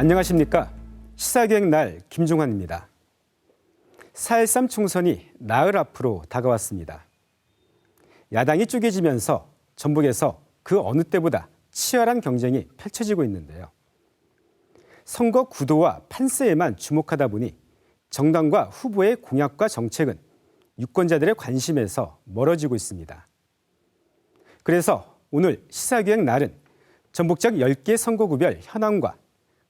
안녕하십니까. 시사기획 날 김종환입니다. 4.13 총선이 나흘 앞으로 다가왔습니다. 야당이 쪼개지면서 전북에서 그 어느 때보다 치열한 경쟁이 펼쳐지고 있는데요. 선거 구도와 판세에만 주목하다 보니 정당과 후보의 공약과 정책은 유권자들의 관심에서 멀어지고 있습니다. 그래서 오늘 시사기획 날은 전북적 10개 선거구별 현황과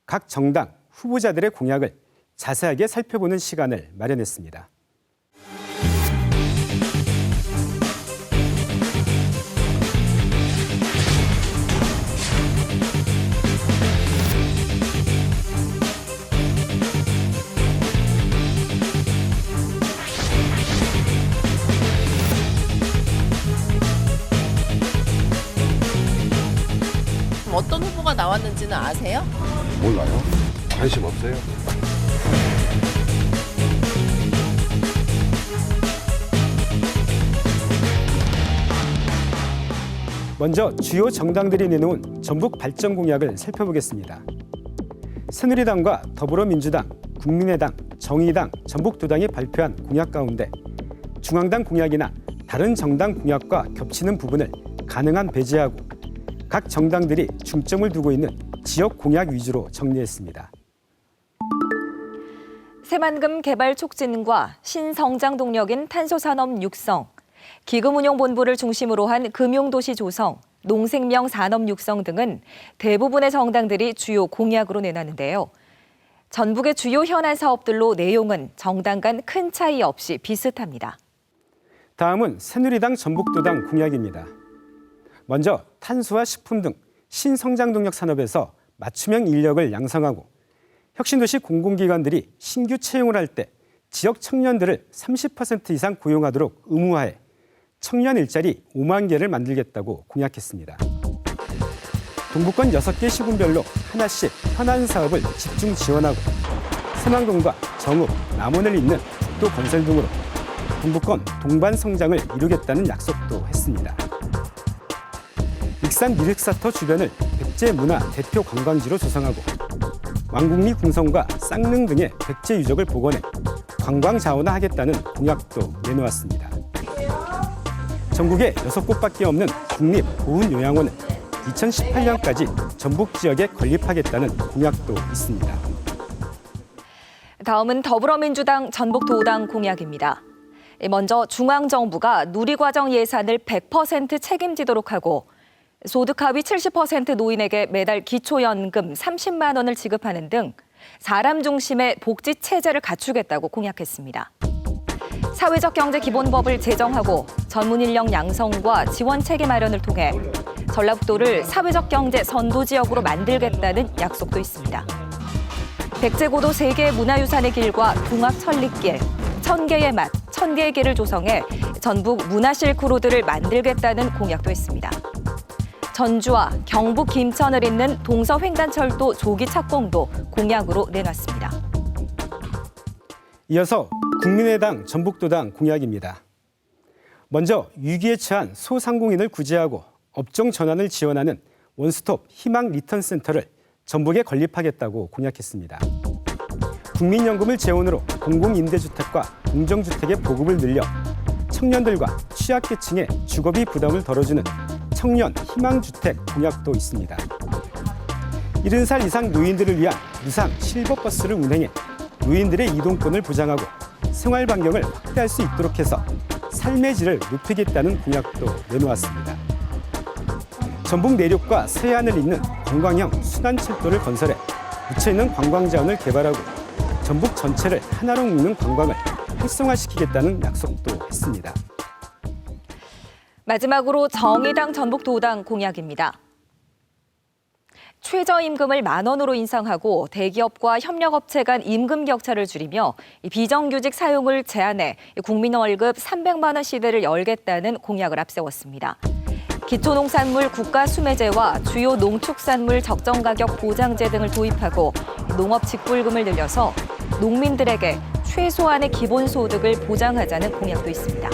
각 정당 후보자들의 공약을 자세하게 살펴보는 시간을 마련했습니다. 어떤 후보가 나왔는지는 아세요? 몰라요. 관심 없어요. 먼저 주요 정당들이 내놓은 전북 발전 공약을 살펴보겠습니다. 새누리당과 더불어민주당, 국민의당, 정의당, 전북도당이 발표한 공약 가운데 중앙당 공약이나 다른 정당 공약과 겹치는 부분을 가능한 배제하고 각 정당들이 중점을 두고 있는 지역 공약 위주로 정리했습니다. 새만금 개발 촉진과 신성장 동력인 탄소산업 육성, 기금운용본부를 중심으로 한 금융도시 조성, 농생명 산업 육성 등은 대부분의 정당들이 주요 공약으로 내놨는데요. 전북의 주요 현안 사업들로 내용은 정당 간 큰 차이 없이 비슷합니다. 다음은 새누리당 전북도당 공약입니다. 먼저 탄소와 식품 등 신성장 동력 산업에서 맞춤형 인력을 양성하고 혁신도시 공공기관들이 신규 채용을 할 때 지역 청년들을 30% 이상 고용하도록 의무화해 청년 일자리 5만 개를 만들겠다고 공약했습니다. 동부권 6개 시군별로 하나씩 현안 사업을 집중 지원하고 새만금과 정읍, 남원을 잇는 국도 건설 등으로 동부권 동반 성장을 이루겠다는 약속도 했습니다. 익산 미륵사터 주변을 백제 문화 대표 관광지로 조성하고 왕국리 궁성과 쌍릉 등의 백제 유적을 복원해 관광 자원화하겠다는 공약도 내놓았습니다. 전국에 6곳밖에 없는 국립보훈요양원을 2018년까지 전북 지역에 건립하겠다는 공약도 있습니다. 다음은 더불어민주당 전북도당 공약입니다. 먼저 중앙정부가 누리과정 예산을 100% 책임지도록 하고 소득 하위 70% 노인에게 매달 기초연금 30만 원을 지급하는 등 사람 중심의 복지 체제를 갖추겠다고 공약했습니다. 사회적 경제 기본법을 제정하고 전문 인력 양성과 지원 체계 마련을 통해 전라북도를 사회적 경제 선도 지역으로 만들겠다는 약속도 있습니다. 백제고도 세계 문화유산의 길과 동학 천리길, 1000개의 맛, 1000개의 길을 조성해 전북 문화실크로드를 만들겠다는 공약도 있습니다. 전주와 경북 김천을 잇는 동서횡단철도 조기 착공도 공약으로 내놨습니다. 이어서 국민의당 전북도당 공약입니다. 먼저 위기에 처한 소상공인을 구제하고 업종 전환을 지원하는 원스톱 희망 리턴센터를 전북에 건립하겠다고 공약했습니다. 국민연금을 재원으로 공공임대주택과 공정주택의 보급을 늘려 청년들과 취약계층의 주거비 부담을 덜어주는 청년 희망주택 공약도 있습니다. 70살 이상 노인들을 위한 무상 실버버스를 운행해 노인들의 이동권을 보장하고 생활 반경을 확대할 수 있도록 해서 삶의 질을 높이겠다는 공약도 내놓았습니다. 전북 내륙과 서해안을 잇는 관광형 순환철도를 건설해 묻혀있는 관광자원을 개발하고 전북 전체를 하나로 묶는 관광을 활성화시키겠다는 약속도 했습니다. 마지막으로 정의당 전북도당 공약입니다. 최저임금을 10,000원으로 인상하고 대기업과 협력업체 간 임금 격차를 줄이며 비정규직 사용을 제한해 국민 월급 300만 원 시대를 열겠다는 공약을 앞세웠습니다. 기초농산물 국가수매제와 주요 농축산물 적정가격 보장제 등을 도입하고 농업 직불금을 늘려서 농민들에게 최소한의 기본소득을 보장하자는 공약도 있습니다.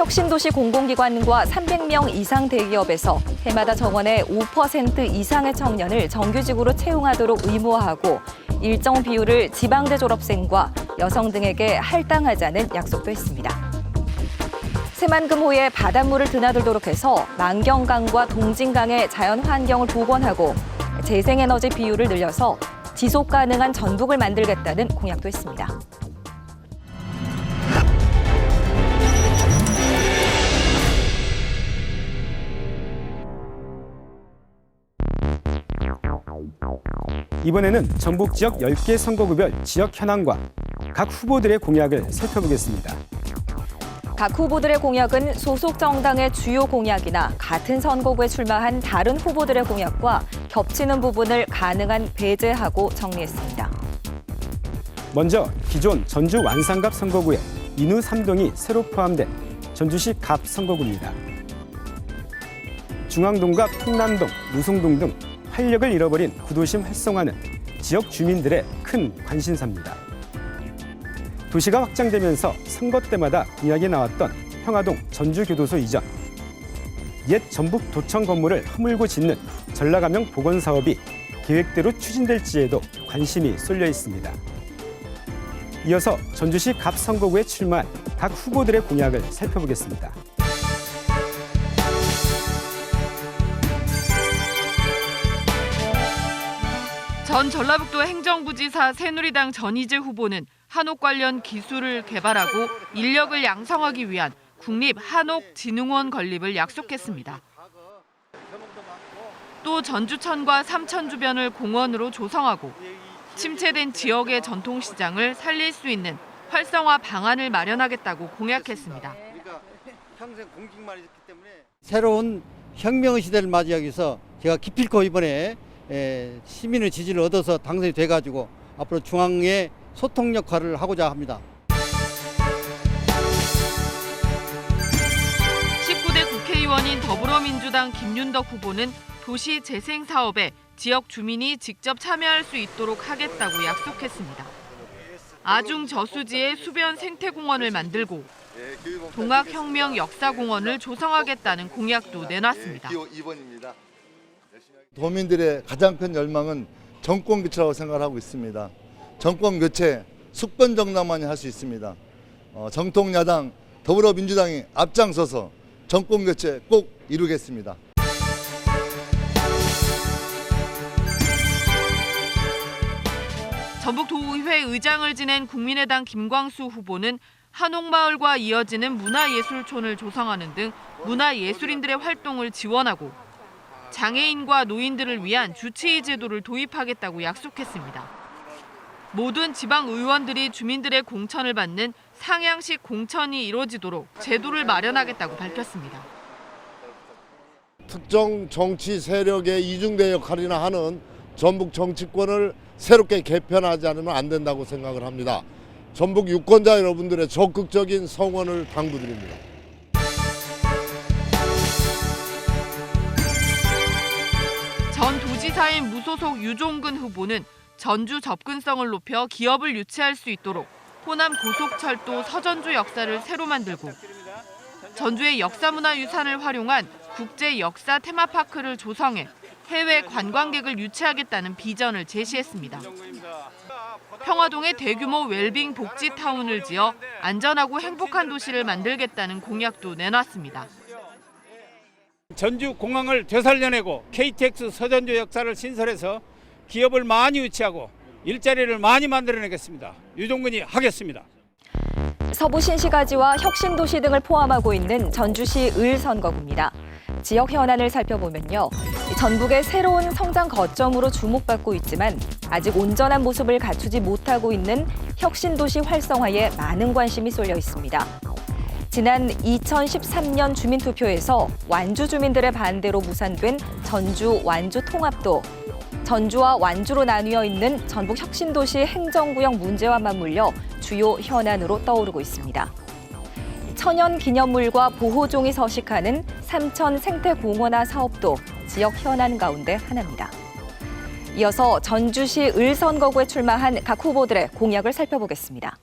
혁신도시 공공기관과 300명 이상 대기업에서 해마다 정원의 5% 이상의 청년을 정규직으로 채용하도록 의무화하고 일정 비율을 지방대 졸업생과 여성 등에게 할당하자는 약속도 했습니다. 새만금호에 바닷물을 드나들도록 해서 만경강과 동진강의 자연 환경을 복원하고 재생에너지 비율을 늘려서 지속 가능한 전북을 만들겠다는 공약도 했습니다. 이번에는 전북 지역 10개 선거구별 지역 현황과 각 후보들의 공약을 살펴보겠습니다. 각 후보들의 공약은 소속 정당의 주요 공약이나 같은 선거구에 출마한 다른 후보들의 공약과 겹치는 부분을 가능한 배제하고 정리했습니다. 먼저 기존 전주 완산갑 선거구에 인후 3동이 새로 포함된 전주시 갑 선거구입니다. 중앙동과 풍남동, 무송동 등 활력을 잃어버린 구도심 활성화는 지역 주민들의 큰 관심사입니다. 도시가 확장되면서 선거 때마다 공약이 나왔던 평화동 전주교도소 이전, 옛 전북도청 건물을 허물고 짓는 전라감형 복원 사업이 계획대로 추진될지에도 관심이 쏠려 있습니다. 이어서 전주시 갑 선거구에 출마한 각 후보들의 공약을 살펴보겠습니다. 전 전라북도 행정부지사 새누리당 전희재 후보는 한옥 관련 기술을 개발하고 인력을 양성하기 위한 국립 한옥진흥원 건립을 약속했습니다. 또 전주천과 삼천 주변을 공원으로 조성하고 침체된 지역의 전통시장을 살릴 수 있는 활성화 방안을 마련하겠다고 공약했습니다. 새로운 혁명의 시대를 맞이하기 위해서 제가 기필코 이번에 시민의 지지를 얻어서 당선이 돼가지고 앞으로 중앙의 소통 역할을 하고자 합니다. 19대 국회의원인 더불어민주당 김윤덕 후보는 도시 재생 사업에 지역 주민이 직접 참여할 수 있도록 하겠다고 약속했습니다. 아중 저수지에 수변 생태공원을 만들고 동학혁명 역사공원을 조성하겠다는 공약도 내놨습니다. 도민들의 가장 큰 열망은 정권 교체라고 생각하고 있습니다. 정권 교체, 숙번 정당만이 할 수 있습니다. 정통 야당 더불어민주당이 앞장서서 정권 교체 꼭 이루겠습니다. 전북도의회 의장을 지낸 국민의당 김광수 후보는 한옥마을과 이어지는 문화예술촌을 조성하는 등 문화예술인들의 활동을 지원하고 장애인과 노인들을 위한 주치의 제도를 도입하겠다고 약속했습니다. 모든 지방 의원들이 주민들의 공천을 받는 상향식 공천이 이루어지도록 제도를 마련하겠다고 밝혔습니다. 특정 정치 세력의 이중대 역할이나 하는 전북 정치권을 새롭게 개편하지 않으면 안 된다고 생각을 합니다. 전북 유권자 여러분들의 적극적인 성원을 당부드립니다. 전 도지사인 무소속 유종근 후보는 전주 접근성을 높여 기업을 유치할 수 있도록 호남 고속철도 서전주 역사를 새로 만들고 전주의 역사문화유산을 활용한 국제 역사 테마파크를 조성해 해외 관광객을 유치하겠다는 비전을 제시했습니다. 평화동에 대규모 웰빙 복지타운을 지어 안전하고 행복한 도시를 만들겠다는 공약도 내놨습니다. 전주공항을 되살려내고 KTX 서전주 역사를 신설해서 기업을 많이 유치하고 일자리를 많이 만들어내겠습니다. 유종근이 하겠습니다. 서부 신시가지와 혁신도시 등을 포함하고 있는 전주시 을 선거구입니다. 지역 현안을 살펴보면요. 전북의 새로운 성장 거점으로 주목받고 있지만 아직 온전한 모습을 갖추지 못하고 있는 혁신도시 활성화에 많은 관심이 쏠려 있습니다. 지난 2013년 주민투표에서 완주 주민들의 반대로 무산된 전주 완주 통합도 전주와 완주로 나뉘어 있는 전북 혁신도시 행정구역 문제와 맞물려 주요 현안으로 떠오르고 있습니다. 천연 기념물과 보호종이 서식하는 삼천 생태공원화 사업도 지역 현안 가운데 하나입니다. 이어서 전주시 을 선거구에 출마한 각 후보들의 공약을 살펴보겠습니다.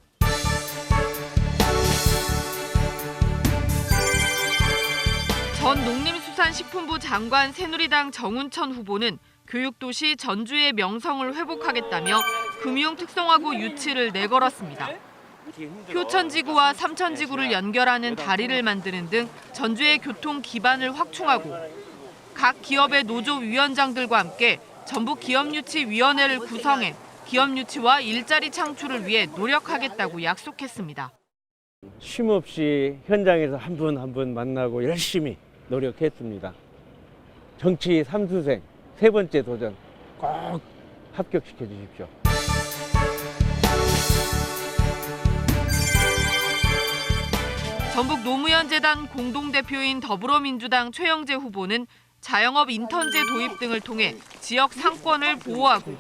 전 농림수산식품부 장관 새누리당 정운천 후보는 교육도시 전주의 명성을 회복하겠다며 금융특성화구 유치를 내걸었습니다. 효천지구와 삼천지구를 연결하는 다리를 만드는 등 전주의 교통 기반을 확충하고 각 기업의 노조위원장들과 함께 전북기업유치위원회를 구성해 기업유치와 일자리 창출을 위해 노력하겠다고 약속했습니다. 쉼없이 현장에서 한 분 한 분 만나고 열심히 노력했습니다. 정치 삼수생 세 번째 도전 꼭 합격시켜 주십시오. 전북 노무현재단 공동대표인 더불어민주당 최영재 후보는 자영업 인턴제 도입 등을 통해 지역 상권을 보호하고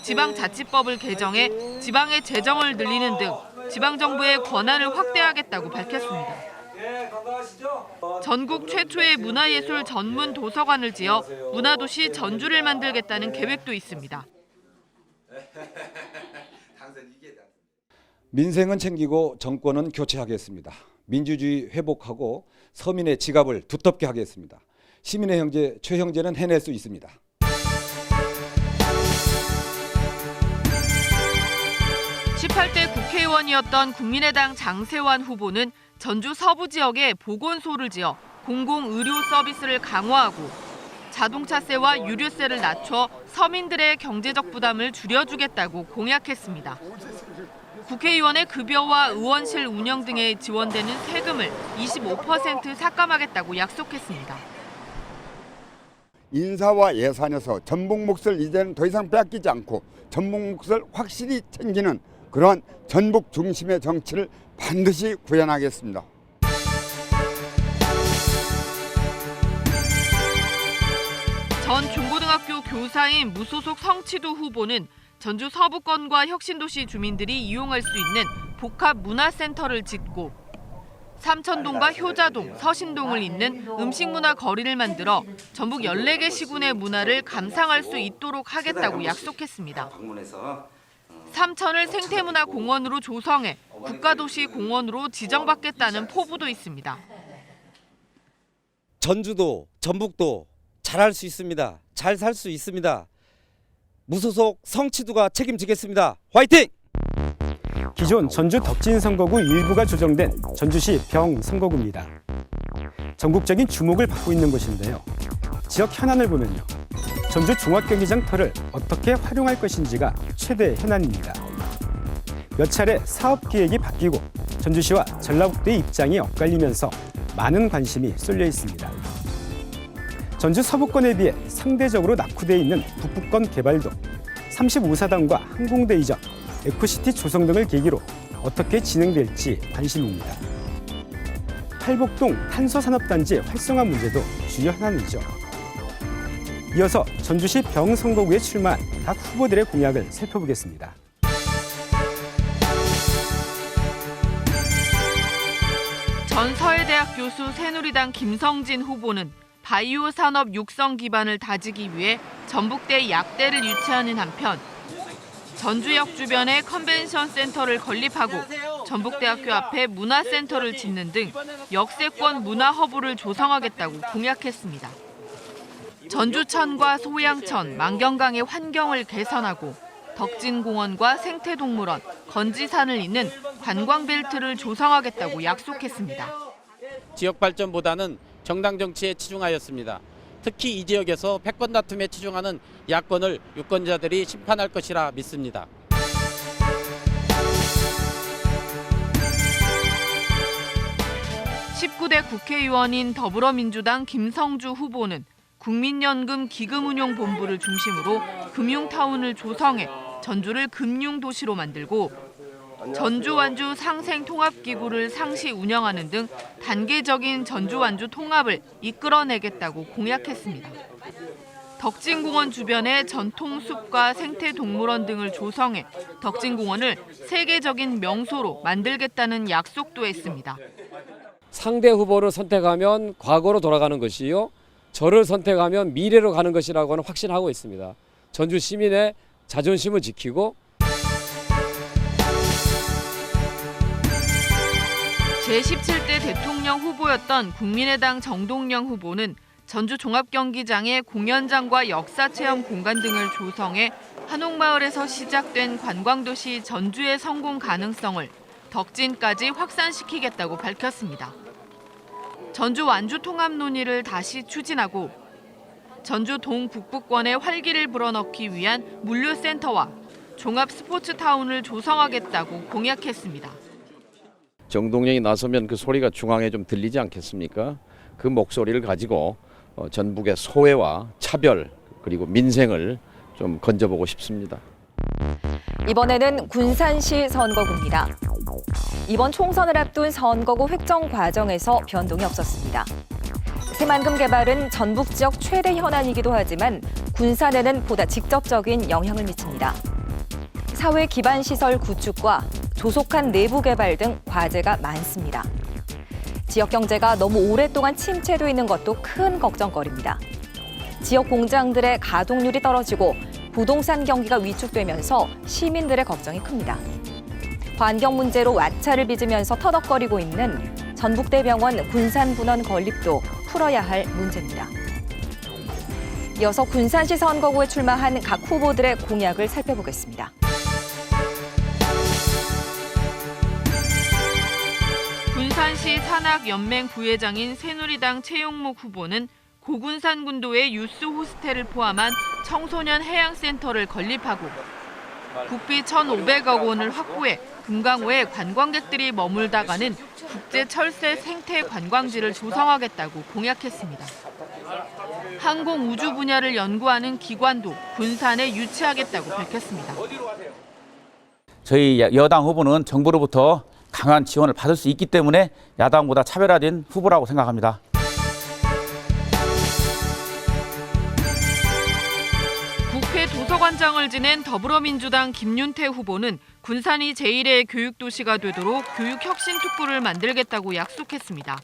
지방자치법을 개정해 지방의 재정을 늘리는 등 지방정부의 권한을 확대하겠다고 밝혔습니다. 전국 최초의 문화예술 전문 도서관을 지어 문화도시 전주를 만들겠다는 계획도 있습니다. 민생은 챙기고 정권은 교체하겠습니다. 민주주의 회복하고 서민의 지갑을 두텁게 하겠습니다. 시민의 형제 최형제는 해낼 수 있습니다. (18대) 국회의원이었던 국민의당 장세환 후보는 전주 서부 지역에 보건소를 지어 공공의료 서비스를 강화하고 자동차세와 유류세를 낮춰 서민들의 경제적 부담을 줄여주겠다고 공약했습니다. 국회의원의 급여와 의원실 운영 등에 지원되는 세금을 25% 삭감하겠다고 약속했습니다. 인사와 예산에서 전북 몫을 이제는 더 이상 빼앗기지 않고 전북 몫을 확실히 챙기는 그러한 전북 중심의 정치를 반드시 구현하겠습니다. 전 중고등학교 교사인 무소속 성치두 후보는 전주 서부권과 혁신도시 주민들이 이용할 수 있는 복합문화센터를 짓고 삼천동과 효자동, 서신동을 잇는 음식문화 거리를 만들어 전북 14개 시군의 문화를 감상할 수 있도록 하겠다고 약속했습니다. 삼천을 생태문화공원으로 조성해 국가도시 공원으로 지정받겠다는 포부도 있습니다. 전주도, 전북도 잘할 수 있습니다. 잘 살 수 있습니다. 무소속 성치두가 책임지겠습니다. 화이팅! 기존 전주 덕진 선거구 일부가 조정된 전주시 병 선거구입니다. 전국적인 주목을 받고 있는 곳인데요. 지역 현안을 보면요. 전주 종합경기장 터를 어떻게 활용할 것인지가 최대 현안입니다. 몇 차례 사업 기획이 바뀌고 전주시와 전라북도의 입장이 엇갈리면서 많은 관심이 쏠려 있습니다. 전주 서부권에 비해 상대적으로 낙후되어 있는 북부권 개발도 35사단과 항공대 이전, 에코시티 조성 등을 계기로 어떻게 진행될지 관심입니다. 팔복동 탄소산업단지 활성화 문제도 주요 현안이죠. 이어서 전주시 병 선거구에 출마한 각 후보들의 공약을 살펴보겠습니다. 전 서해대학 교수 새누리당 김성진 후보는 바이오 산업 육성 기반을 다지기 위해 전북대 약대를 유치하는 한편 전주역 주변에 컨벤션 센터를 건립하고 전북대학교 앞에 문화센터를 짓는 등 역세권 문화허브를 조성하겠다고 공약했습니다. 전주천과 소양천, 만경강의 환경을 개선하고 덕진공원과 생태동물원, 건지산을 잇는 관광벨트를 조성하겠다고 약속했습니다. 지역 발전보다는 정당 정치에 치중하였습니다. 특히 이 지역에서 패권 다툼에 치중하는 야권을 유권자들이 심판할 것이라 믿습니다. (19대) 국회의원인 더불어민주당 김성주 후보는 국민연금 기금운용본부를 중심으로 금융타운을 조성해 전주를 금융도시로 만들고 전주 완주 상생통합기구를 상시 운영하는 등 단계적인 전주 완주 통합을 이끌어내겠다고 공약했습니다. 덕진공원 주변에 전통숲과 생태동물원 등을 조성해 덕진공원을 세계적인 명소로 만들겠다는 약속도 했습니다. 상대 후보를 선택하면 과거로 돌아가는 것이요. 저를 선택하면 미래로 가는 것이라고는 확신하고 있습니다. 전주 시민의 자존심을 지키고 제17대 대통령 후보였던 국민의당 정동영 후보는 전주 종합경기장에 공연장과 역사체험 공간 등을 조성해 한옥마을에서 시작된 관광도시 전주의 성공 가능성을 덕진까지 확산시키겠다고 밝혔습니다. 전주 완주 통합 논의를 다시 추진하고 전주 동북부권에 활기를 불어넣기 위한 물류센터와 종합 스포츠타운을 조성하겠다고 공약했습니다. 정동영이 나서면 그 소리가 중앙에 좀 들리지 않겠습니까? 그 목소리를 가지고 전북의 소외와 차별 그리고 민생을 좀 건져보고 싶습니다. 이번에는 군산시 선거구입니다. 이번 총선을 앞둔 선거구 획정 과정에서 변동이 없었습니다. 새만금 개발은 전북 지역 최대 현안이기도 하지만 군산에는 보다 직접적인 영향을 미칩니다. 사회 기반 시설 구축과 조속한 내부 개발 등 과제가 많습니다. 지역 경제가 너무 오랫동안 침체돼 있는 것도 큰 걱정거리입니다. 지역 공장들의 가동률이 떨어지고 부동산 경기가 위축되면서 시민들의 걱정이 큽니다. 환경 문제로 와차를 빚으면서 터덕거리고 있는 전북대병원 군산분원 건립도 풀어야 할 문제입니다. 이어서 군산시 선거구에 출마한 각 후보들의 공약을 살펴보겠습니다. 군산시 산악연맹 부회장인 새누리당 최용목 후보는 고군산 군도에 유스 호스텔을 포함한 청소년 해양센터를 건립하고 국비 1,500억 원을 확보해 금강호에 관광객들이 머물다 가는 국제철새 생태 관광지를 조성하겠다고 공약했습니다. 항공 우주 분야를 연구하는 기관도 군산에 유치하겠다고 밝혔습니다. 저희 여당 후보는 정부로부터 강한 지원을 받을 수 있기 때문에 야당보다 차별화된 후보라고 생각합니다. 국회 도서관장을 지낸 더불어민주당 김윤태 후보는 군산이 제1의 교육도시가 되도록 교육혁신특구를 만들겠다고 약속했습니다.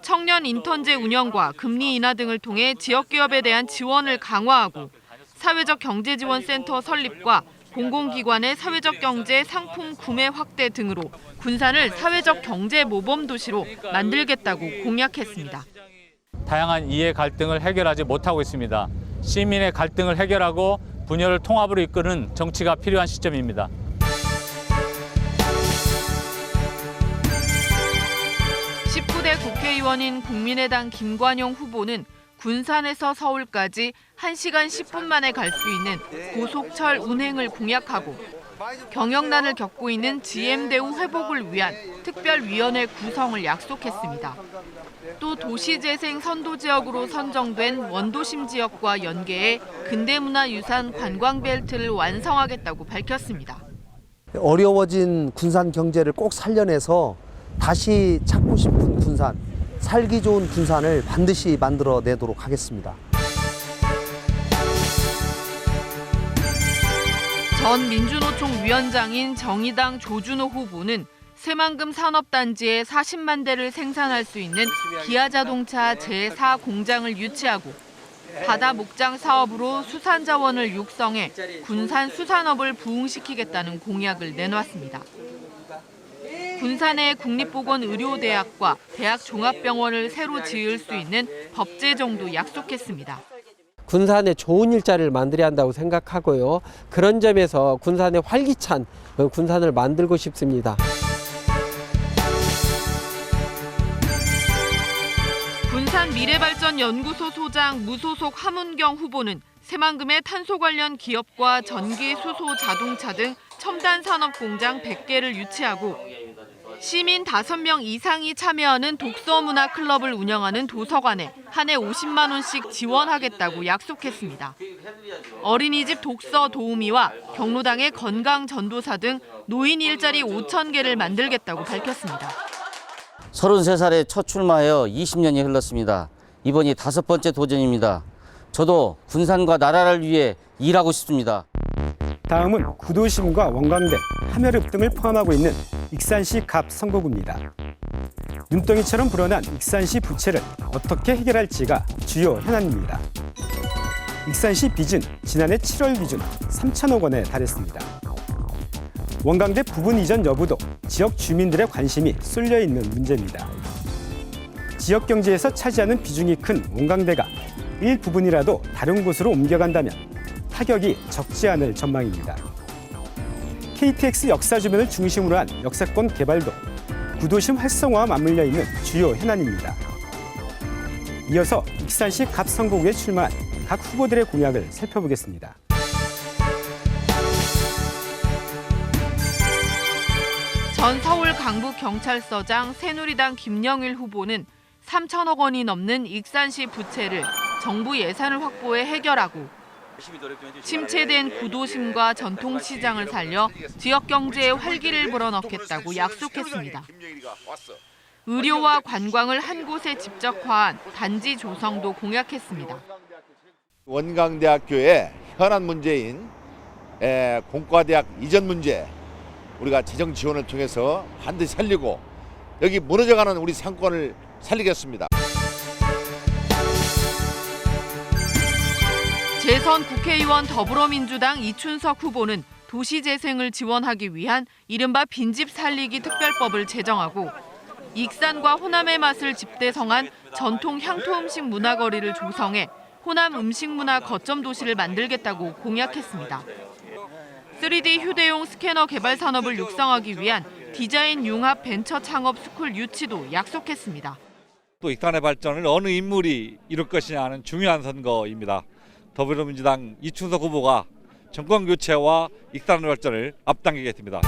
청년 인턴제 운영과 금리 인하 등을 통해 지역기업에 대한 지원을 강화하고 사회적 경제지원센터 설립과 공공기관의 사회적 경제 상품 구매 확대 등으로 군산을 사회적 경제 모범 도시로 만들겠다고 공약했습니다. 다양한 이해 갈등을 해결하지 못하고 있습니다. 시민의 갈등을 해결하고 분열을 통합으로 이끄는 정치가 필요한 시점입니다. 국회의원인 국민의당 김관용 후보는 군산에서 서울까지 1시간 10분 만에 갈 수 있는 고속철 운행을 공약하고 경영난을 겪고 있는 GM대우 회복을 위한 특별위원회 구성을 약속했습니다. 또 도시재생 선도지역으로 선정된 원도심 지역과 연계해 근대문화유산 관광벨트를 완성하겠다고 밝혔습니다. 어려워진 군산 경제를 꼭 살려내서 다시 찾고 싶은 군산, 살기 좋은 군산을 반드시 만들어내도록 하겠습니다. 전 민주노총 위원장인 정의당 조준호 후보는 새만금 산업단지에 40만 대를 생산할 수 있는 기아자동차 제4공장을 유치하고 바다 목장 사업으로 수산자원을 육성해 군산 수산업을 부흥시키겠다는 공약을 내놓았습니다. 군산에 국립보건의료대학과 대학종합병원을 새로 지을 수 있는 법 제정도 약속했습니다. 군산에 좋은 일자리를 만들어야 한다고 생각하고요. 그런 점에서 군산에 활기찬 군산을 만들고 싶습니다. 군산 미래발전연구소 소장 무소속 하문경 후보는 새만금의 탄소 관련 기업과 전기, 수소, 자동차 등 첨단 산업 공장 100개를 유치하고 시민 5명 이상이 참여하는 독서문화 클럽을 운영하는 도서관에 한 해 50만 원씩 지원하겠다고 약속했습니다. 어린이집 독서 도우미와 경로당의 건강 전도사 등 노인 일자리 5,000개를 만들겠다고 밝혔습니다. 33살에 첫 출마하여 20년이 흘렀습니다. 이번이 5번째 도전입니다. 저도 군산과 나라를 위해 일하고 싶습니다. 다음은 구도심과 원광대, 함여릅 등을 포함하고 있는 익산시 갑 선거구입니다. 눈덩이처럼 불어난 익산시 부채를 어떻게 해결할지가 주요 현안입니다. 익산시 빚은 지난해 7월 기준 3천억 원에 달했습니다. 원광대 부분 이전 여부도 지역 주민들의 관심이 쏠려 있는 문제입니다. 지역 경제에서 차지하는 비중이 큰 원광대가 일부분이라도 다른 곳으로 옮겨간다면 타격이 적지 않을 전망입니다. KTX 역사 주변을 중심으로 한 역사권 개발도 구도심 활성화와 맞물려 있는 주요 현안입니다. 이어서 익산시 갑선거구에 출마한 각 후보들의 공약을 살펴보겠습니다. 전 서울 강북경찰서장 새누리당 김영일 후보는 3천억 원이 넘는 익산시 부채를 정부 예산을 확보해 해결하고 침체된 구도심과 전통시장을 살려 지역 경제에 활기를 불어넣겠다고 약속했습니다. 의료와 관광을 한 곳에 집적화한 단지 조성도 공약했습니다. 원광대학교의 현안 문제인 공과대학 이전 문제 우리가 재정 지원을 통해서 반드시 살리고 여기 무너져가는 우리 상권을 살리겠습니다. 재선 국회의원 더불어민주당 이춘석 후보는 도시재생을 지원하기 위한 이른바 빈집 살리기 특별법을 제정하고 익산과 호남의 맛을 집대성한 전통 향토 음식 문화거리를 조성해 호남 음식문화 거점 도시를 만들겠다고 공약했습니다. 3D 휴대용 스캐너 개발 산업을 육성하기 위한 디자인 융합 벤처 창업 스쿨 유치도 약속했습니다. 또 익산의 발전을 어느 인물이 이룰 것이냐 하는 중요한 선거입니다. 더불어민주당 이춘석 후보가 정권 교체와 익산의 발전을 앞당기겠습니다.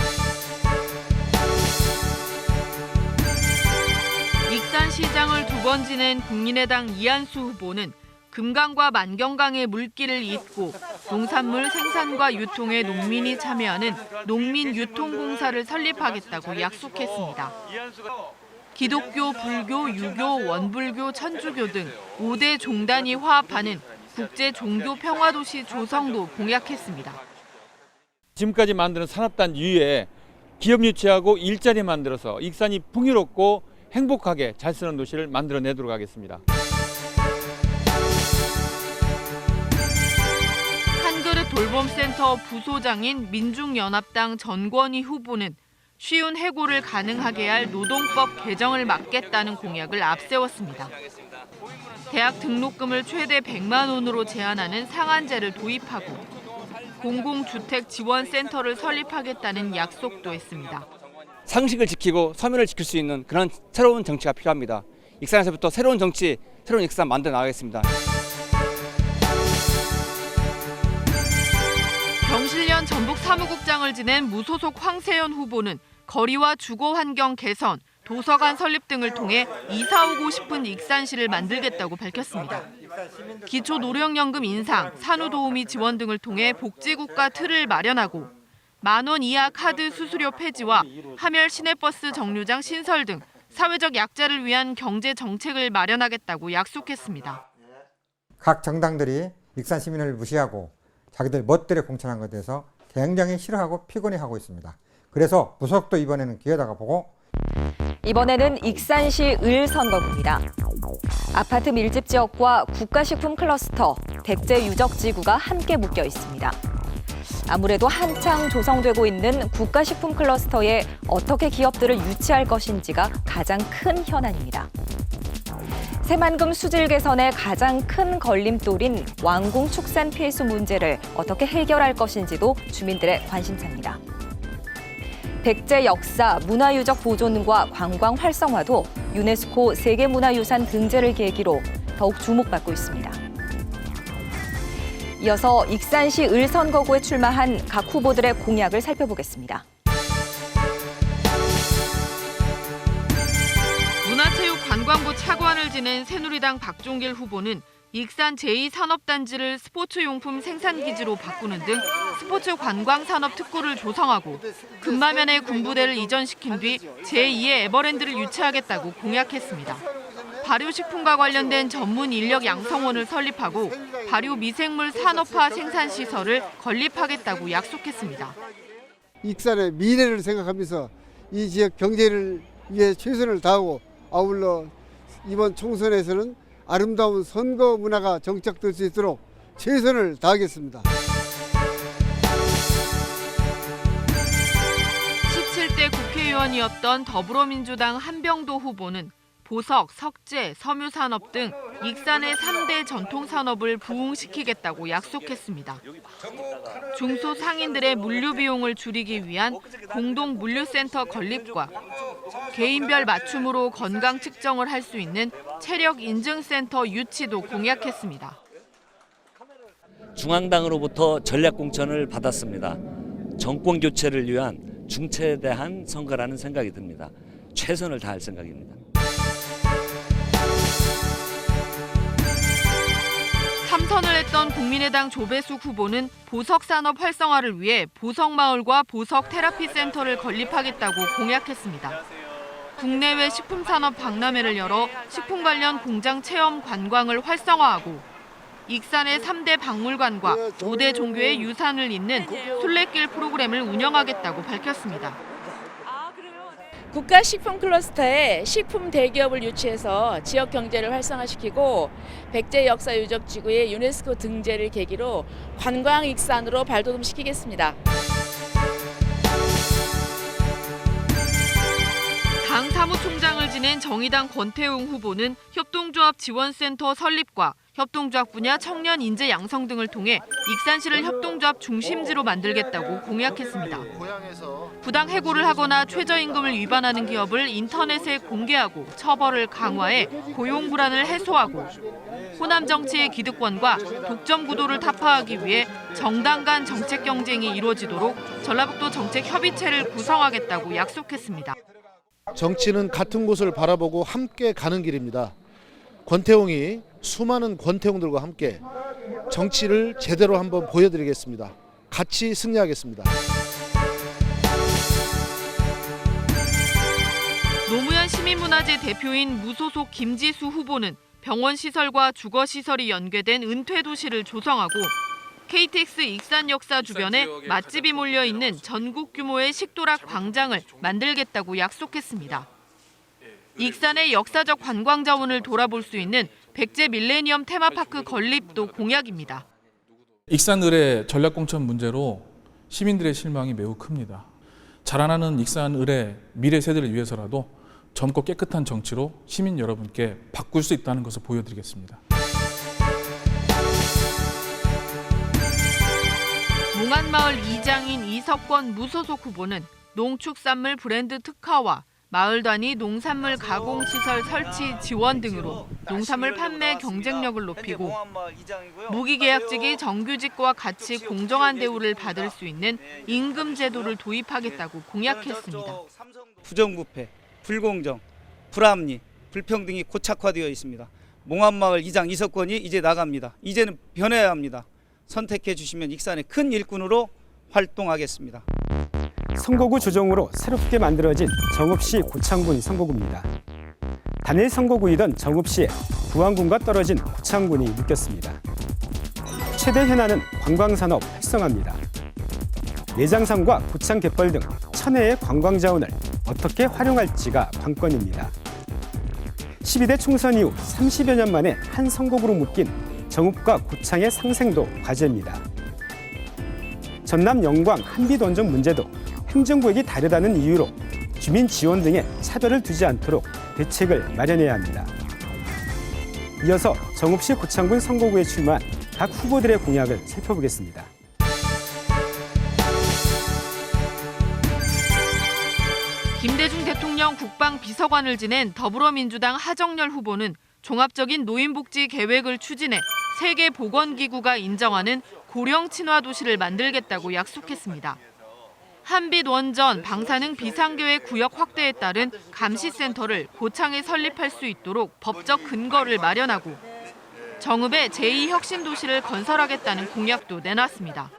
익산시장을 두 번 지낸 국민의당 이한수 후보는 금강과 만경강의 물길을 잇고 농산물 생산과 유통에 농민이 참여하는 농민유통공사를 설립하겠다고 약속했습니다. 기독교, 불교, 유교, 원불교, 천주교 등 5대 종단이 화합하는 국제 종교 평화도시 조성도 공약했습니다. 지금까지 만드는 산업단 위에 기업 유치하고 일자리 만들어서 익산이 풍요롭고 행복하게 잘 사는 도시를 만들어내도록 하겠습니다. 한그릇 돌봄센터 부소장인 민중연합당 전권희 후보는 쉬운 해고를 가능하게 할 노동법 개정을 막겠다는 공약을 앞세웠습니다. 대학 등록금을 최대 100만 원으로 제한하는 상한제를 도입하고 공공주택 지원센터를 설립하겠다는 약속도 했습니다. 상식을 지키고 서민을 지킬 수 있는 그런 새로운 정치가 필요합니다. 익산에서부터 새로운 정치, 새로운 익산 만들어 나가겠습니다. 경실련 전북 사무국장을 지낸 무소속 황세현 후보는 거리와 주거 환경 개선, 도서관 설립 등을 통해 이사 오고 싶은 익산시를 만들겠다고 밝혔습니다. 기초노령연금 인상, 산후도우미 지원 등을 통해 복지국가 틀을 마련하고 10,000원 이하 카드 수수료 폐지와 하멸 시내버스 정류장 신설 등 사회적 약자를 위한 경제 정책을 마련하겠다고 약속했습니다. 각 정당들이 익산 시민을 무시하고 자기들 멋대로 공천한 것에 대해서 굉장히 싫어하고 피곤해하고 있습니다. 그래서 무소속도 이번에는 기회다가 보고 이번에는 익산시 을 선거구입니다. 아파트 밀집 지역과 국가식품 클러스터, 백제 유적지구가 함께 묶여 있습니다. 아무래도 한창 조성되고 있는 국가식품 클러스터에 어떻게 기업들을 유치할 것인지가 가장 큰 현안입니다. 새만금 수질 개선의 가장 큰 걸림돌인 왕궁 축산 폐수 문제를 어떻게 해결할 것인지도 주민들의 관심사입니다. 백제 역사, 문화유적 보존과 관광 활성화도 유네스코 세계문화유산 등재를 계기로 더욱 주목받고 있습니다. 이어서 익산시 을 선거구에 출마한 각 후보들의 공약을 살펴보겠습니다. 문화체육관광부 차관을 지낸 새누리당 박종길 후보는 익산 제2산업단지를 스포츠용품 생산기지로 바꾸는 등 스포츠 관광산업 특구를 조성하고 금마면의 군부대를 이전시킨 뒤 제2의 에버랜드를 유치하겠다고 공약했습니다. 발효식품과 관련된 전문 인력 양성원을 설립하고 발효 미생물 산업화 생산시설을 건립하겠다고 약속했습니다. 익산의 미래를 생각하면서 이 지역 경제를 위해 최선을 다하고 아울러 이번 총선에서는 아름다운 선거 문화가 정착될 수 있도록 최선을 다하겠습니다. 국회의원이었던 더불어민주당 한병도 후보는 보석, 석재, 섬유산업 등 익산의 3대 전통산업을 부흥시키겠다고 약속했습니다. 중소상인들의 물류 비용을 줄이기 위한 공동 물류센터 건립과 개인별 맞춤으로 건강 측정을 할 수 있는 체력 인증센터 유치도 공약했습니다. 중앙당으로부터 전략 공천을 받았습니다. 정권 교체를 위한 중체대한 선거라는 생각이 듭니다. 최선을 다할 생각입니다. 참선을 했던 국민의당 조배숙 후보는 보석산업 활성화를 위해 보석마을과 보석테라피센터를 건립하겠다고 공약했습니다. 국내외 식품산업 박람회를 열어 식품 관련 공장 체험 관광을 활성화하고 익산의 3대 박물관과 5대 종교의 유산을 잇는 순례길 프로그램을 운영하겠다고 밝혔습니다. 국가식품클러스터에 식품 대기업을 유치해서 지역 경제를 활성화시키고 백제 역사 유적 지구의 유네스코 등재를 계기로 관광 익산으로 발돋움시키겠습니다. 당 사무총장을 지낸 정의당 권태웅 후보는 협동조합 지원센터 설립과 협동조합 분야 청년 인재 양성 등을 통해 익산시를 협동조합 중심지로 만들겠다고 공약했습니다. 부당 해고를 하거나 최저임금을 위반하는 기업을 인터넷에 공개하고 처벌을 강화해 고용 불안을 해소하고 호남 정치의 기득권과 독점 구도를 타파하기 위해 정당 간 정책 경쟁이 이루어지도록 전라북도 정책협의체를 구성하겠다고 약속했습니다. 정치는 같은 곳을 바라보고 함께 가는 길입니다. 권태웅이 수많은 권태웅들과 함께 정치를 제대로 한번 보여드리겠습니다. 같이 승리하겠습니다. 노무현 시민문화재 대표인 무소속 김지수 후보는 병원 시설과 주거 시설이 연계된 은퇴 도시를 조성하고 KTX 익산 역사 주변에 맛집이 몰려 있는 전국 규모의 식도락 광장을 만들겠다고 약속했습니다. 익산의 역사적 관광 자원을 돌아볼 수 있는 백제 밀레니엄 테마파크 건립도 공약입니다. 익산을의 전략공천 문제로 시민들의 실망이 매우 큽니다. 자라나는 익산을의 미래 세대를 위해서라도 젊고 깨끗한 정치로 시민 여러분께 바꿀 수 있다는 것을 보여드리겠습니다. 몽안마을 이장인 이석권 무소속 후보는 농축산물 브랜드 특화와 마을 단위 농산물 가공시설 설치 지원 등으로 농산물 판매 경쟁력을 높이고 무기계약직이 정규직과 같이 공정한 대우를 받을 수 있는 임금 제도를 도입하겠다고 공약했습니다. 부정부패, 불공정, 불합리, 불평등이 고착화되어 있습니다. 몽안마을 이장 이석권이 이제 나갑니다. 이제는 변해야 합니다. 선택해 주시면 익산의 큰 일꾼으로 활동하겠습니다. 선거구 조정으로 새롭게 만들어진 정읍시 고창군 선거구입니다. 단일 선거구이던 정읍시에 부안군과 떨어진 고창군이 묶였습니다. 최대 현안은 관광산업 활성화입니다. 내장산과 고창 갯벌 등 천혜의 관광 자원을 어떻게 활용할지가 관건입니다. 12대 총선 이후 30여 년 만에 한 선거구로 묶인 정읍과 고창의 상생도 과제입니다. 전남 영광 한빛원전 문제도 행정구역이 다르다는 이유로 주민 지원 등에 차별을 두지 않도록 대책을 마련해야 합니다. 이어서 정읍시 고창군 선거구에 출마한 각 후보들의 공약을 살펴보겠습니다. 김대중 대통령 국방비서관을 지낸 더불어민주당 하정열 후보는 종합적인 노인복지 계획을 추진해 세계보건기구가 인정하는 고령 친화 도시를 만들겠다고 약속했습니다. 한빛원전 방사능 비상계획 구역 확대에 따른 감시센터를 고창에 설립할 수 있도록 법적 근거를 마련하고 정읍에 제2혁신도시를 건설하겠다는 공약도 내놨습니다.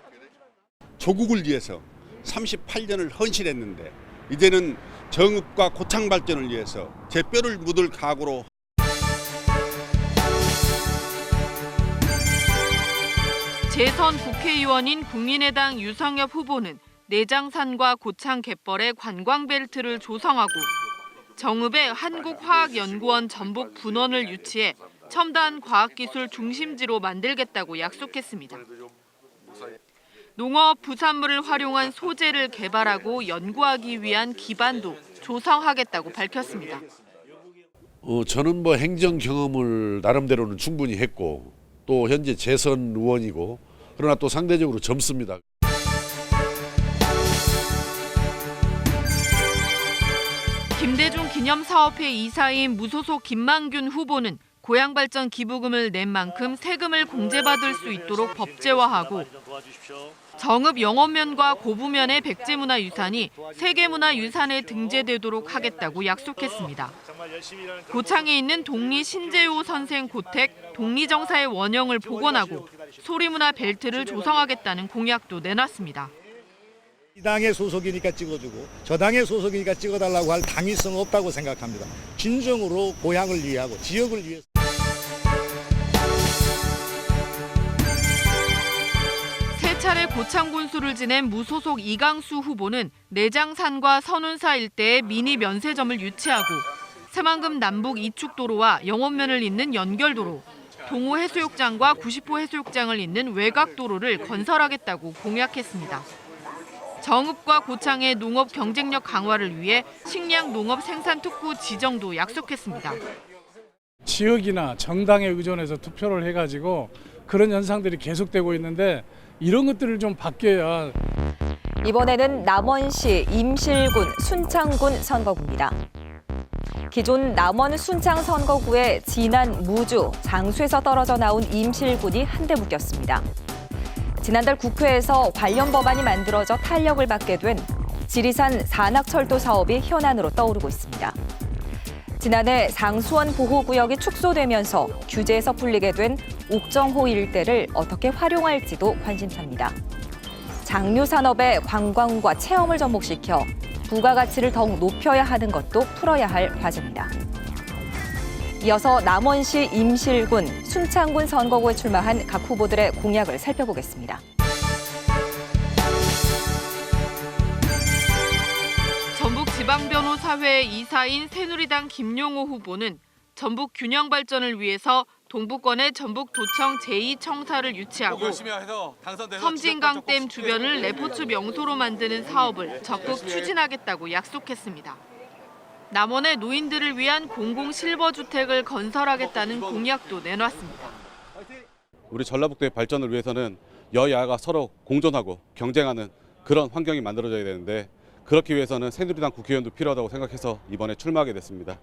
조국을 위해서 38년을 헌신했는데 이제는 정읍과 고창 발전을 위해서 제 뼈를 묻을 각오로 재선 국회의원인 국민의당 유성엽 후보는 내장산과 고창 갯벌의 관광벨트를 조성하고 정읍에 한국화학연구원 전북 분원을 유치해 첨단 과학기술 중심지로 만들겠다고 약속했습니다. 농업 부산물을 활용한 소재를 개발하고 연구하기 위한 기반도 조성하겠다고 밝혔습니다. 저는 뭐 행정 경험을 나름대로는 충분히 했고 또 현재 재선 의원이고 그러나 또 상대적으로 젊습니다. 김대중 기념사업회 이사인 무소속 김만균 후보는 고향발전 기부금을 낸 만큼 세금을 공제받을 수 있도록 법제화하고 정읍 영업면과 고부면의 백제문화유산이 세계문화유산에 등재되도록 하겠다고 약속했습니다. 고창에 있는 독리 신재호 선생 고택 독리정사의 원형을 복원하고 소리문화 벨트를 조성하겠다는 공약도 내놨습니다. 이 당의 소속이니까 찍어주고 저 당의 소속이니까 찍어달라고 할 당위성은 없다고 생각합니다. 진정으로 고향을 위하고 지역을 위해서. 세 차례 고창 군수를 지낸 무소속 이강수 후보는 내장산과 선운사 일대에 미니 면세점을 유치하고 새만금 남북 이축도로와 영업면을 잇는 연결도로, 동호 해수욕장과 90호 해수욕장을 잇는 외곽도로를 건설하겠다고 공약했습니다. 정읍과 고창의 농업 경쟁력 강화를 위해 식량 농업 생산 특구 지정도 약속했습니다. 지역이나 정당에 의존해서 투표를 해가지고 그런 현상들이 계속되고 있는데 이런 것들을 좀 바뀌어야. 이번에는 남원시 임실군, 순창군 선거구입니다. 기존 남원 순창 선거구에 진안, 무주, 장수에서 떨어져 나온 임실군이 한데 묶였습니다. 지난달 국회에서 관련 법안이 만들어져 탄력을 받게 된 지리산 산악철도 사업이 현안으로 떠오르고 있습니다. 지난해 상수원 보호구역이 축소되면서 규제에서 풀리게 된 옥정호 일대를 어떻게 활용할지도 관심사입니다. 장류산업의 관광과 체험을 접목시켜 부가가치를 더욱 높여야 하는 것도 풀어야 할 과제입니다. 이어서 남원시 임실군, 순창군 선거구에 출마한 각 후보들의 공약을 살펴보겠습니다. 전북지방변호사회 이사인 새누리당 김용호 후보는 전북 균형 발전을 위해서 동부권에 전북도청 제2청사를 유치하고 섬진강댐 주변을 레포츠 명소로 만드는 사업을 적극 추진하겠다고 약속했습니다. 남원의 노인들을 위한 공공실버주택을 건설하겠다는 공약도 내놨습니다. 우리 전라북도의 발전을 위해서는 여야가 서로 공존하고 경쟁하는 그런 환경이 만들어져야 되는데 그렇기 위해서는 새누리당 국회의원도 필요하다고 생각해서 이번에 출마하게 됐습니다.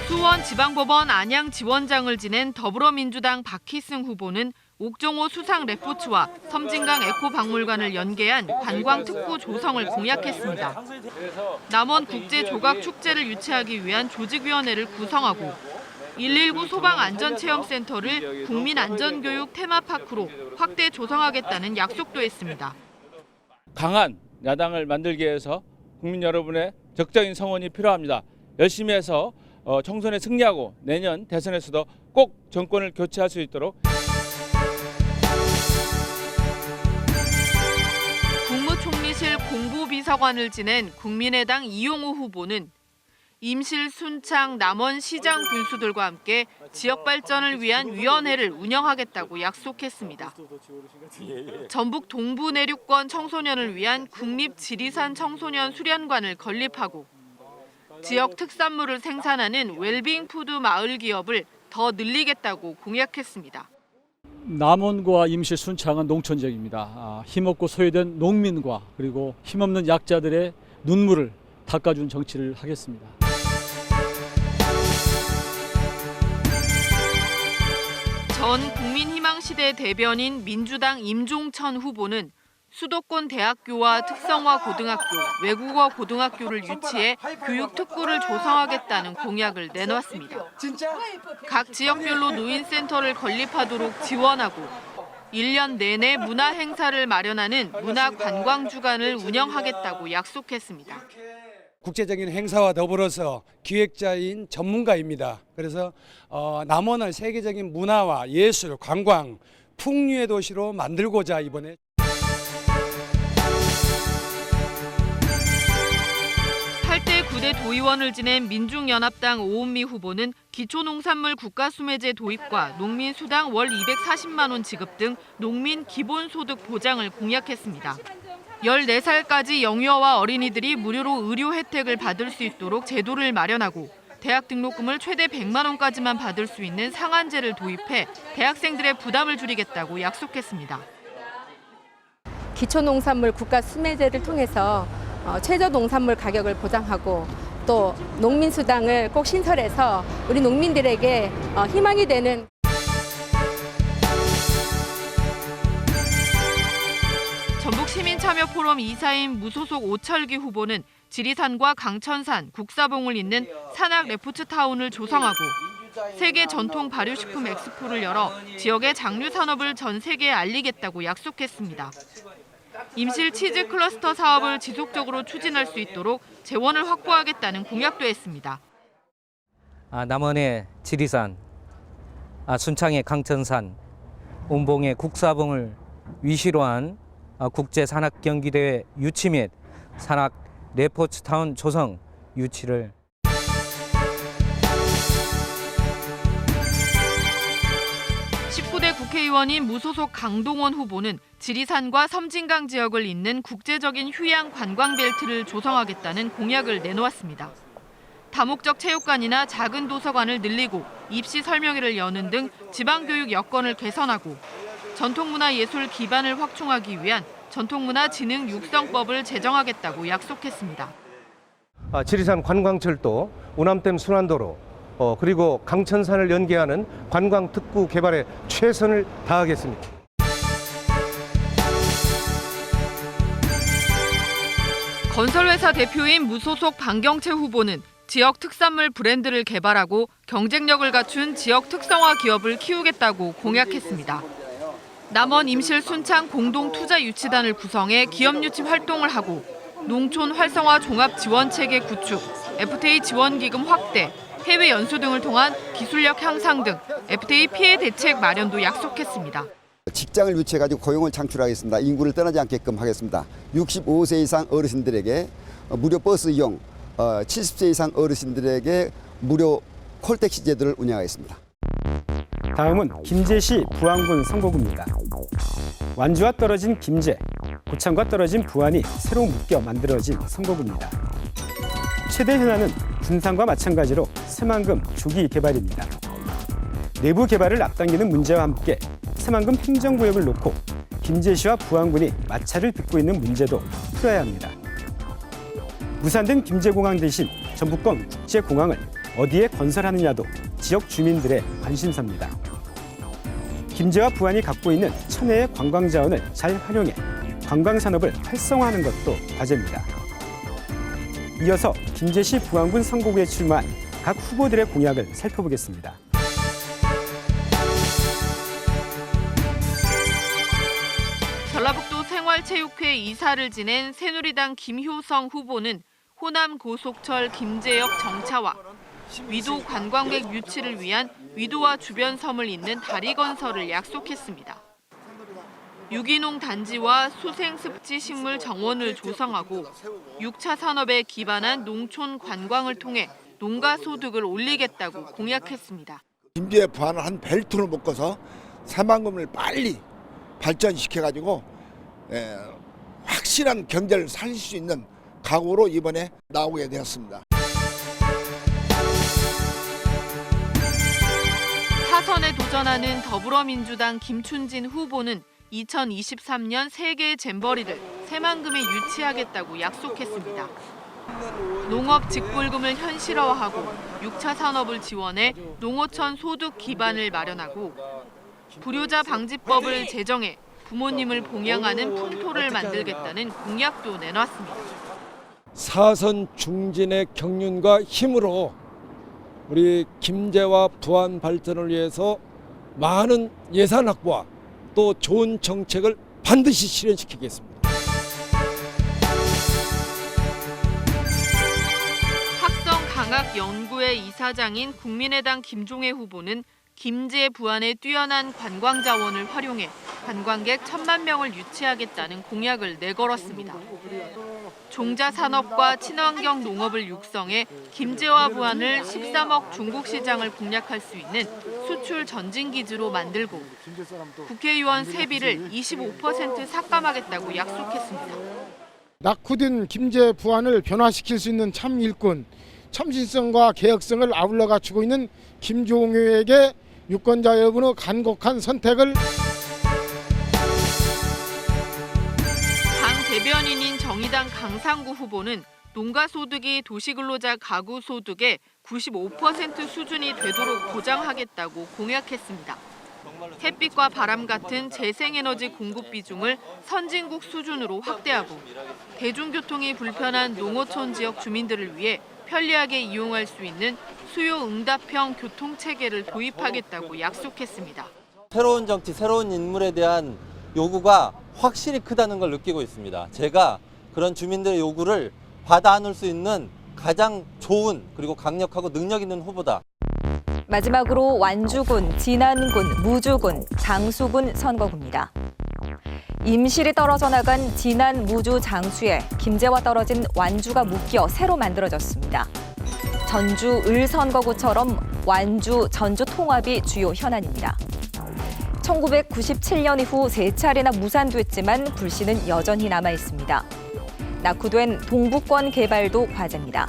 수원지방법원 안양지원장을 지낸 더불어민주당 박희승 후보는 옥정호 수상 레포츠와 섬진강 에코박물관을 연계한 관광특구 조성을 공약했습니다. 남원 국제조각축제를 유치하기 위한 조직위원회를 구성하고 119 소방안전체험센터를 국민안전교육 테마파크로 확대 조성하겠다는 약속도 했습니다. 강한 야당을 만들기 위해서 국민 여러분의 적극적인 성원이 필요합니다. 열심히 해서 총선에 승리하고 내년 대선에서도 꼭 정권을 교체할 수 있도록. 국무총리실 공보비서관을 지낸 국민의당 이용호 후보는 임실, 순창, 남원시장 군수들과 함께 지역 발전을 위한 위원회를 운영하겠다고 약속했습니다. 전북 동부 내륙권 청소년을 위한 국립지리산 청소년 수련관을 건립하고 지역 특산물을 생산하는 웰빙 푸드 마을 기업을 더 늘리겠다고 공약했습니다. 남원과 임실, 순창은 농촌 지역입니다. 힘없고 소외된 농민과 그리고 힘없는 약자들의 눈물을 닦아준 정치를 하겠습니다. 전 국민희망시대 대변인 민주당 임종천 후보는 수도권 대학교와 특성화 고등학교, 외국어 고등학교를 유치해 교육 특구를 조성하겠다는 공약을 내놨습니다. 각 지역별로 노인센터를 건립하도록 지원하고 1년 내내 문화 행사를 마련하는 문화관광주간을 운영하겠다고 약속했습니다. 국제적인 행사와 더불어서 기획자인 전문가입니다. 그래서 남원을 세계적인 문화와 예술, 관광, 풍류의 도시로 만들고자 이번에 8대 9대 원내 도의원을 지낸 민중연합당 오은미 후보는 기초농산물 국가수매제 도입과 농민수당 월 240만 원 지급 등 농민 기본소득 보장을 공약했습니다. 14살까지 영유아와 어린이들이 무료로 의료 혜택을 받을 수 있도록 제도를 마련하고 대학 등록금을 최대 100만 원까지만 받을 수 있는 상한제를 도입해 대학생들의 부담을 줄이겠다고 약속했습니다. 기초농산물 국가수매제를 통해서 최저 농산물 가격을 보장하고 또 농민수당을 꼭 신설해서 우리 농민들에게 희망이 되는 전북시민참여포럼 이사인 무소속 오철기 후보는 지리산과 강천산, 국사봉을 잇는 산악 레포츠타운을 조성하고 세계 전통 발효식품 엑스포를 열어 지역의 장류 산업을 전 세계에 알리겠다고 약속했습니다. 임실 치즈 클러스터 사업을 지속적으로 추진할 수 있도록 재원을 확보하겠다는 공약도 했습니다. 남원의 지리산, 순창의 강천산, 운봉의 국사봉을 위시로 한 국제산악경기대회 유치 및 산악 레포츠타운 조성 유치를 19대 국회의원인 무소속 강동원 후보는 지리산과 섬진강 지역을 잇는 국제적인 휴양 관광벨트를 조성하겠다는 공약을 내놓았습니다. 다목적 체육관이나 작은 도서관을 늘리고 입시 설명회를 여는 등 지방교육 여건을 개선하고 전통문화예술 기반을 확충하기 위한 전통문화진흥 육성법을 제정하겠다고 약속했습니다. 지리산 관광철도, 우남댐 순환도로, 그리고 강천산을 연계하는 관광특구 개발에 최선을 다하겠습니다. 건설회사 대표인 무소속 방경채 후보는 지역 특산물 브랜드를 개발하고 경쟁력을 갖춘 지역 특성화 기업을 키우겠다고 공약했습니다. 남원 임실 순창 공동투자유치단을 구성해 기업 유치 활동을 하고 농촌 활성화 종합지원체계 구축, FTA 지원기금 확대, 해외 연수 등을 통한 기술력 향상 등 FTA 피해 대책 마련도 약속했습니다. 직장을 유치해가지고 고용을 창출하겠습니다. 인구를 떠나지 않게끔 하겠습니다. 65세 이상 어르신들에게 무료 버스 이용, 70세 이상 어르신들에게 무료 콜택시 제도를 운영하겠습니다. 다음은 김제시 부안군 선거구입니다. 완주와 떨어진 김제, 고창과 떨어진 부안이 새로 묶여 만들어진 선거구입니다. 최대 현안은 군산과 마찬가지로 새만금 조기 개발입니다. 내부 개발을 앞당기는 문제와 함께 새만금 행정구역을 놓고 김제시와 부안군이 마찰을 빚고 있는 문제도 풀어야 합니다. 무산된 김제공항 대신 전북권 국제공항을 어디에 건설하느냐도 지역 주민들의 관심사입니다. 김제와 부안이 갖고 있는 천혜의 관광 자원을 잘 활용해 관광 산업을 활성화하는 것도 과제입니다. 이어서 김제시 부안군 선거구에 출마한 각 후보들의 공약을 살펴보겠습니다. 전라북도 생활체육회 이사를 지낸 새누리당 김효성 후보는 호남 고속철 김제역 정차와 위도 관광객 유치를 위한 위도와 주변 섬을 잇는 다리 건설을 약속했습니다. 유기농 단지와 수생습지 식물 정원을 조성하고 6차 산업에 기반한 농촌 관광을 통해 농가 소득을 올리겠다고 공약했습니다. 김제 부안을 한 벨트로 묶어서 새만금을 빨리 발전시켜가지고 확실한 경제를 살릴 수 있는 각오로 이번에 나오게 되었습니다. 사선에 도전하는 더불어민주당 김춘진 후보는 2023년 세계 잼버리를 새만금에 유치하겠다고 약속했습니다. 농업 직불금을 현실화하고 6차 산업을 지원해 농어촌 소득 기반을 마련하고 불효자 방지법을 제정해 부모님을 봉양하는 풍토를 만들겠다는 공약도 내놨습니다. 사선 중진의 경륜과 힘으로 우리 김제와 부안 발전을 위해서 많은 예산 확보와 또 좋은 정책을 반드시 실현시키겠습니다. 학성강학연구회 이사장인 국민의당 김종애 후보는 김제 부안의 뛰어난 관광 자원을 활용해 관광객 1,000만 명을 유치하겠다는 공약을 내걸었습니다. 종자 산업과 친환경 농업을 육성해 김제와 부안을 13억 중국 시장을 공략할 수 있는 수출 전진 기지로 만들고 국회의원 세비를 25% 삭감하겠다고 약속했습니다. 낙후된 김제 부안을 변화시킬 수 있는 참 일꾼, 첨신성과 개혁성을 아울러 갖추고 있는 김종효에게 유권자 여러분의 간곡한 선택을. 당 대변인인 정의당 강상구 후보는 농가 소득이 도시근로자 가구 소득의 95% 수준이 되도록 보장하겠다고 공약했습니다. 햇빛과 바람 같은 재생에너지 공급 비중을 선진국 수준으로 확대하고 대중교통이 불편한 농어촌 지역 주민들을 위해 편리하게 이용할 수 있는 수요 응답형 교통체계를 도입하겠다고 약속했습니다. 새로운 정치, 새로운 인물에 대한 요구가 확실히 크다는 걸 느끼고 있습니다. 제가 그런 주민들의 요구를 받아 안을 수 있는 가장 좋은 그리고 강력하고 능력 있는 후보다. 마지막으로 완주군, 진안군, 무주군, 장수군 선거구입니다. 임실이 떨어져 나간 진안, 무주, 장수에 김제와 떨어진 완주가 묶여 새로 만들어졌습니다. 전주, 을 선거구처럼 완주, 전주 통합이 주요 현안입니다. 1997년 이후 3차례나 무산됐지만 불씨는 여전히 남아 있습니다. 낙후된 동부권 개발도 과제입니다.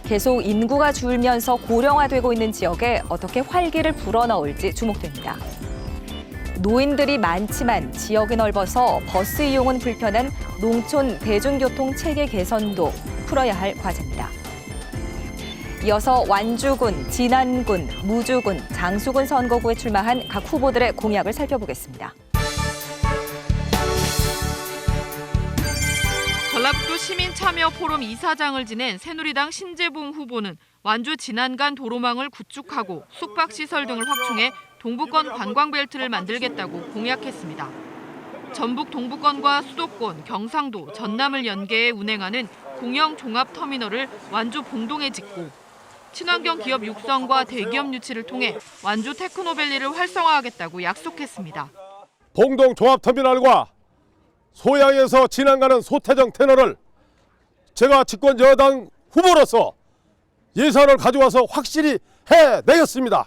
계속 인구가 줄면서 고령화되고 있는 지역에 어떻게 활기를 불어넣을지 주목됩니다. 노인들이 많지만 지역이 넓어서 버스 이용은 불편한 농촌 대중교통 체계 개선도 풀어야 할 과제입니다. 이어서 완주군, 진안군, 무주군, 장수군 선거구에 출마한 각 후보들의 공약을 살펴보겠습니다. 전라북도 시민참여포럼 이사장을 지낸 새누리당 신재봉 후보는 완주 진안간 도로망을 구축하고 숙박시설 등을 확충해 동부권 관광벨트를 만들겠다고 공약했습니다. 전북 동부권과 수도권, 경상도, 전남을 연계해 운행하는 공영 종합터미널을 완주 봉동에 짓고 친환경 기업 육성과 대기업 유치를 통해 완주 테크노밸리를 활성화하겠다고 약속했습니다. 봉동 종합터미널과 소양에서 진안가는 소태정 터널을 제가 집권 여당 후보로서 예산을 가져와서 확실히 해내겠습니다.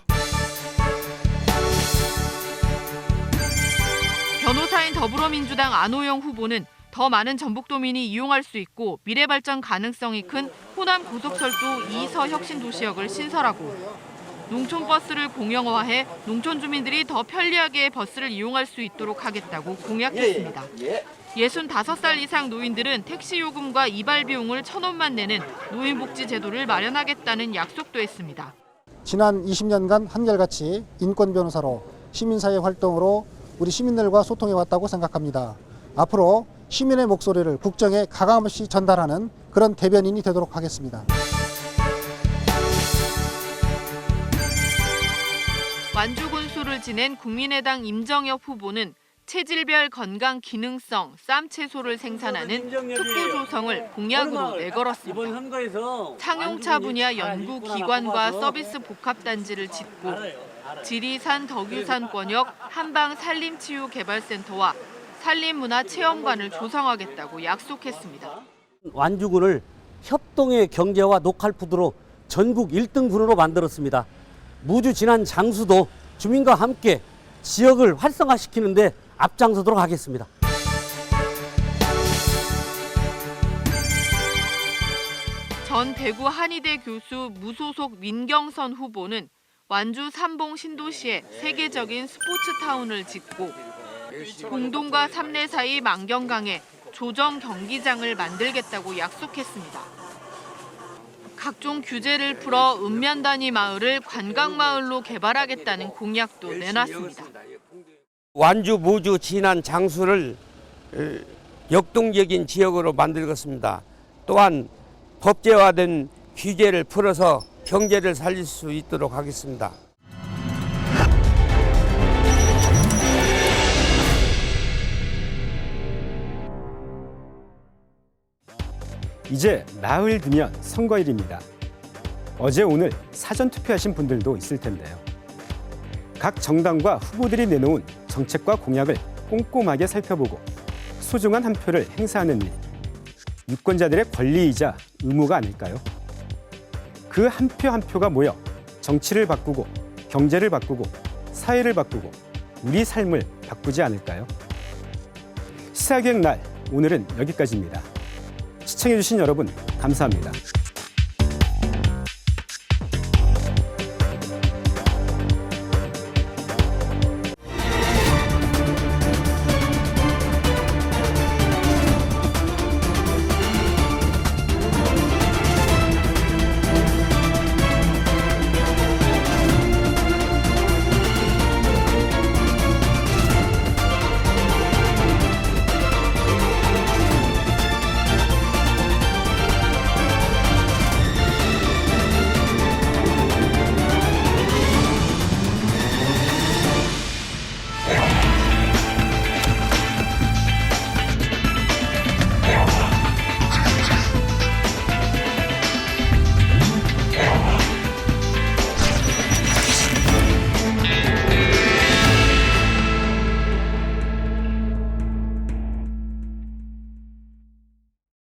변호사인 더불어민주당 안호영 후보는 더 많은 전북도민이 이용할 수 있고 미래발전 가능성이 큰 호남 고속철도 2서 혁신도시역을 신설하고 농촌버스를 공영화해 농촌 주민들이 더 편리하게 버스를 이용할 수 있도록 하겠다고 공약했습니다. 65살 이상 노인들은 택시 요금과 이발 비용을 1,000원만 내는 노인복지 제도를 마련하겠다는 약속도 했습니다. 지난 20년간 한결같이 인권 변호사로 시민사회 활동으로 우리 시민들과 소통해왔다고 생각합니다. 앞으로 시민의 목소리를 국정에 가감없이 전달하는 그런 대변인이 되도록 하겠습니다. 완주군수를 지낸 국민의당 임정혁 후보는 체질별 건강 기능성 쌈 채소를 생산하는 특구 조성을 공약으로 내걸었습니다. 상용차 분야 연구기관과 서비스 복합단지를 짓고 지리산 덕유산권역 한방산림치유개발센터와 산림문화체험관을 조성하겠다고 약속했습니다. 완주군을 협동의 경제와 노칼푸드로 전국 1등군으로 만들었습니다. 무주 진안 장수도 주민과 함께 지역을 활성화시키는 데 앞장서도록 하겠습니다. 전 대구 한의대 교수 무소속 민경선 후보는 완주 삼봉 신도시에 세계적인 스포츠타운을 짓고 봉동과 삼내 사이 만경강에 조정 경기장을 만들겠다고 약속했습니다. 각종 규제를 풀어 읍면단위 마을을 관광마을로 개발하겠다는 공약도 내놨습니다. 완주, 무주, 진안, 장수를 역동적인 지역으로 만들겠습니다. 또한 법제화된 규제를 풀어서 경제를 살릴 수 있도록 하겠습니다. 이제 나흘 뒤면 선거일입니다. 어제 오늘 사전 투표하신 분들도 있을 텐데요. 각 정당과 후보들이 내놓은 정책과 공약을 꼼꼼하게 살펴보고 소중한 한 표를 행사하는 일, 유권자들의 권리이자 의무가 아닐까요? 그 한 표 한 표가 모여 정치를 바꾸고 경제를 바꾸고 사회를 바꾸고 우리 삶을 바꾸지 않을까요? 시사기획 날 오늘은 여기까지입니다. 시청해주신 여러분 감사합니다.